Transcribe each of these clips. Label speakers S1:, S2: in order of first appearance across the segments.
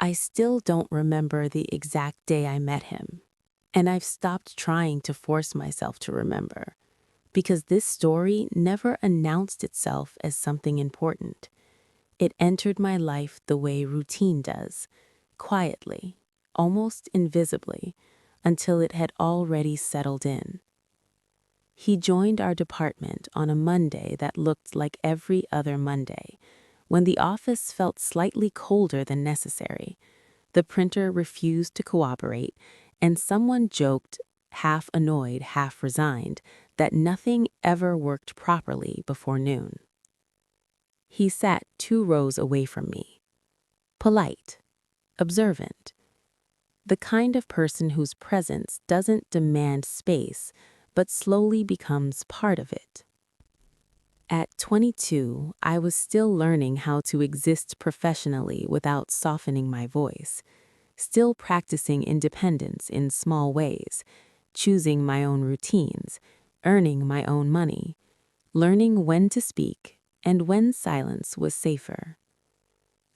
S1: I still don't remember the exact day I met him, and I've stopped trying to force myself to remember, because this story never announced itself as something important. It entered my life the way routine does, quietly, almost invisibly, until it had already settled in. He joined our department on a Monday that looked like every other Monday, when the office felt slightly colder than necessary. The printer refused to cooperate, and someone joked, half annoyed, half resigned, that nothing ever worked properly before noon. He sat 2 rows away from me. Polite, observant. The kind of person whose presence doesn't demand space, but slowly becomes part of it. At 22, I was still learning how to exist professionally without softening my voice, still practicing independence in small ways, choosing my own routines, earning my own money, learning when to speak and when silence was safer.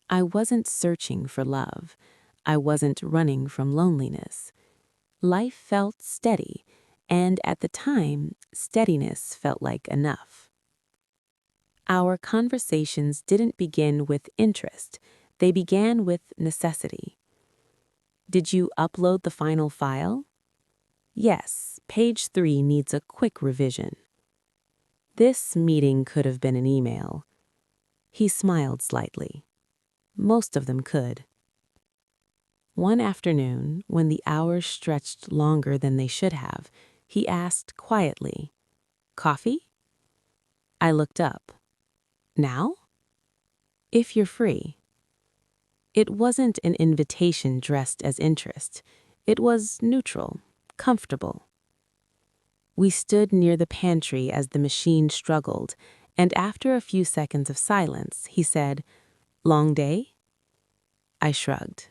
S1: I wasn't searching for love. I wasn't running from loneliness. Life felt steady, and at the time, steadiness felt like enough. Our conversations didn't begin with interest. They began with necessity. Did you upload the final file? Yes, page 3 needs a quick revision. This meeting could have been an email. He smiled slightly. Most of them could. One afternoon, when the hours stretched longer than they should have, he asked quietly, "Coffee?" I looked up. "Now?" "If you're free." It wasn't an invitation dressed as interest. It was neutral, comfortable. We stood near the pantry as the machine struggled, and after a few seconds of silence, he said, "Long day?" I shrugged.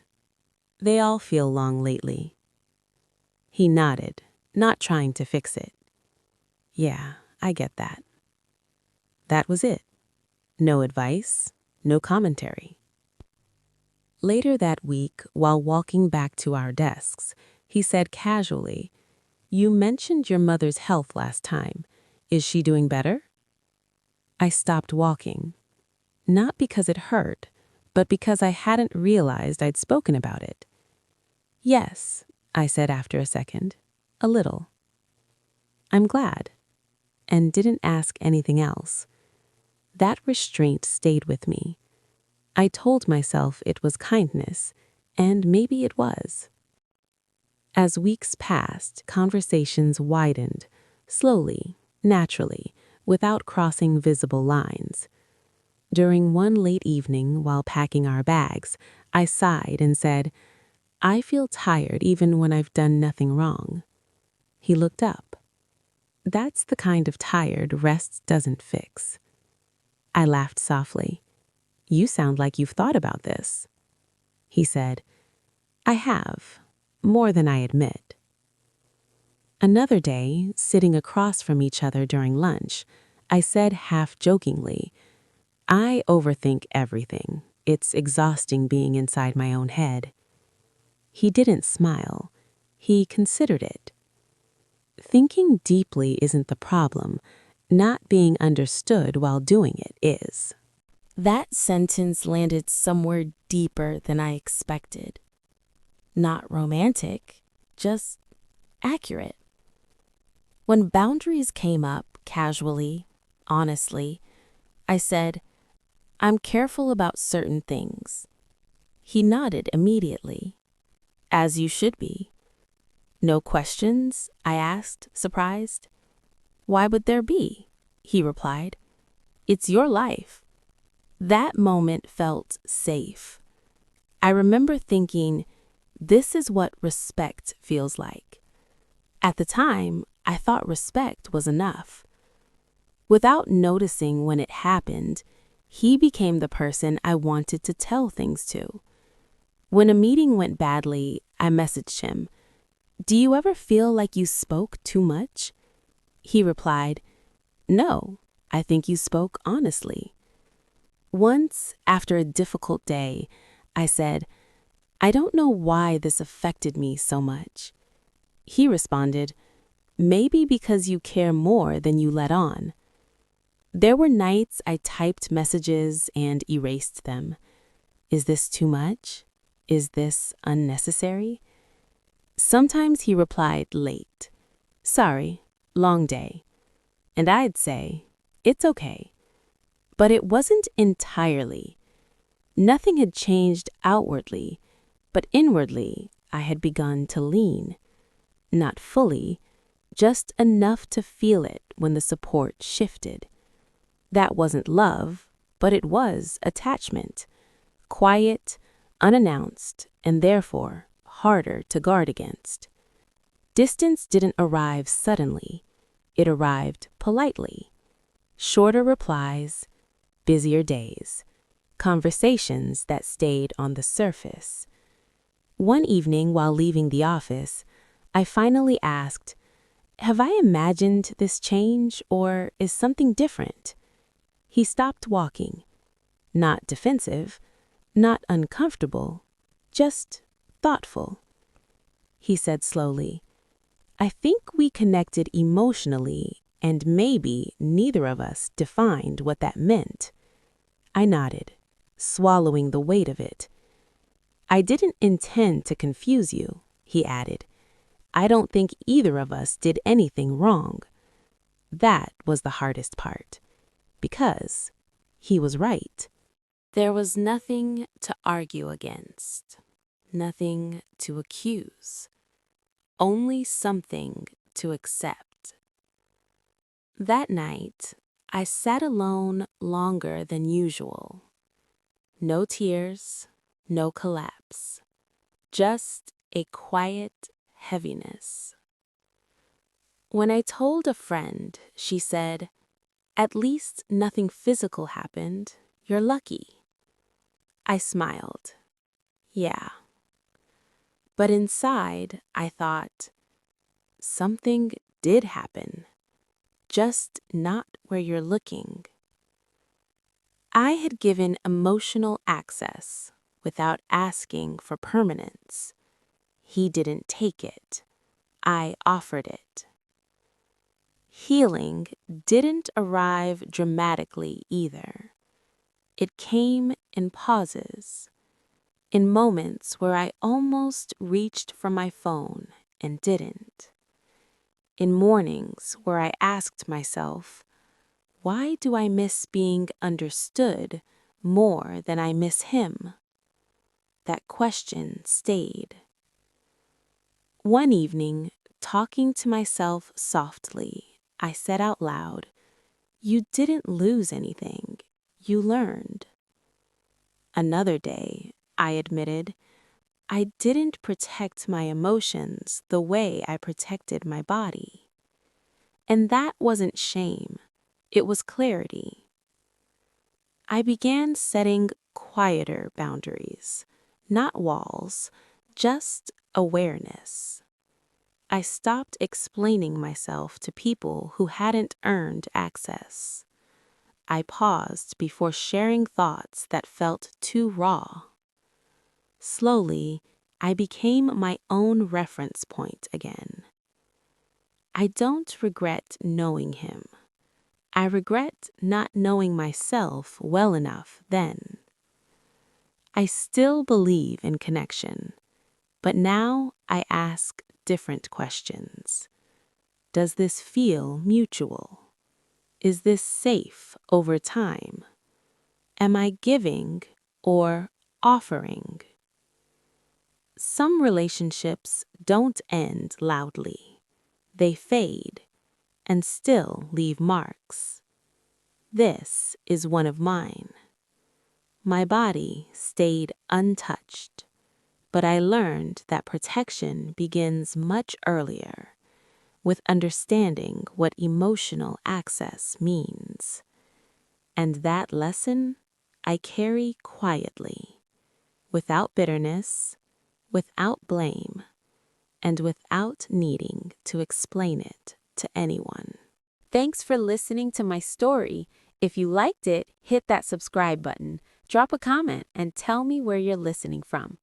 S1: "They all feel long lately." He nodded, not trying to fix it. "Yeah, I get that." That was it. No advice, no commentary. Later that week, while walking back to our desks, he said casually, "You mentioned your mother's health last time. Is she doing better?" I stopped walking. Not because it hurt, but because I hadn't realized I'd spoken about it. "Yes," I said after a second. "A little." "I'm glad," and didn't ask anything else. That restraint stayed with me. I told myself it was kindness, and maybe it was. As weeks passed, conversations widened, slowly, naturally, without crossing visible lines. During one late evening, while packing our bags, I sighed and said, "I feel tired even when I've done nothing wrong." He looked up. "That's the kind of tired rest doesn't fix." I laughed softly. "You sound like you've thought about this." He said, "I have, more than I admit." Another day, sitting across from each other during lunch, I said half-jokingly, "I overthink everything. It's exhausting being inside my own head." He didn't smile. He considered it. Thinking deeply isn't the problem. Not being understood while doing it is. That sentence landed somewhere deeper than I expected. Not romantic, just accurate. When boundaries came up casually, honestly, I said, "I'm careful about certain things." He nodded immediately. "As you should be." "No questions?" I asked, surprised. "Why would there be?" he replied. "It's your life." That moment felt safe. I remember thinking, this is what respect feels like. At the time, I thought respect was enough. Without noticing when it happened, he became the person I wanted to tell things to. When a meeting went badly, I messaged him, "Do you ever feel like you spoke too much?" He replied, "No, I think you spoke honestly." Once, after a difficult day, I said, I don't know why this affected me so much. He responded, maybe because you care more than you let on. There were nights I typed messages and erased them. Is this too much? Is this unnecessary? Sometimes he replied late. Sorry, long day. And I'd say, it's okay. But it wasn't entirely. Nothing had changed outwardly, but inwardly I had begun to lean. Not fully, just enough to feel it when the support shifted. That wasn't love, but it was attachment. Quiet, unannounced, and therefore harder to guard against. Distance didn't arrive suddenly. It arrived politely. Shorter replies, busier days, conversations that stayed on the surface. One evening while leaving the office, I finally asked, have I imagined this change or is something different? He stopped walking. Not defensive, not uncomfortable, just thoughtful. He said slowly, I think we connected emotionally, and maybe neither of us defined what that meant. I nodded, swallowing the weight of it. I didn't intend to confuse you, he added. I don't think either of us did anything wrong. That was the hardest part, because he was right. There was nothing to argue against, nothing to accuse, only something to accept. That night, I sat alone longer than usual. No tears, no collapse, just a quiet heaviness. When I told a friend, she said, at least nothing physical happened. You're lucky. I smiled. Yeah. But inside, I thought, something did happen, just not where you're looking. I had given emotional access without asking for permanence. He didn't take it. I offered it. Healing didn't arrive dramatically either. It came in pauses, in moments where I almost reached for my phone and didn't. In mornings where I asked myself, why do I miss being understood more than I miss him? That question stayed. One evening, talking to myself softly, I said out loud, you didn't lose anything, you learned. Another day, I admitted, I didn't protect my emotions the way I protected my body. And that wasn't shame, it was clarity. I began setting quieter boundaries, not walls, just awareness. I stopped explaining myself to people who hadn't earned access. I paused before sharing thoughts that felt too raw. Slowly, I became my own reference point again. I don't regret knowing him. I regret not knowing myself well enough then. I still believe in connection, but now I ask different questions. Does this feel mutual? Is this safe over time? Am I giving or offering? Some relationships don't end loudly. They fade and still leave marks. This is one of mine. My body stayed untouched, but I learned that protection begins much earlier, with understanding what emotional access means. And that lesson I carry quietly, without bitterness, without blame, and without needing to explain it to anyone. Thanks for listening to my story. If you liked it, hit that subscribe button, drop a comment, and tell me where you're listening from.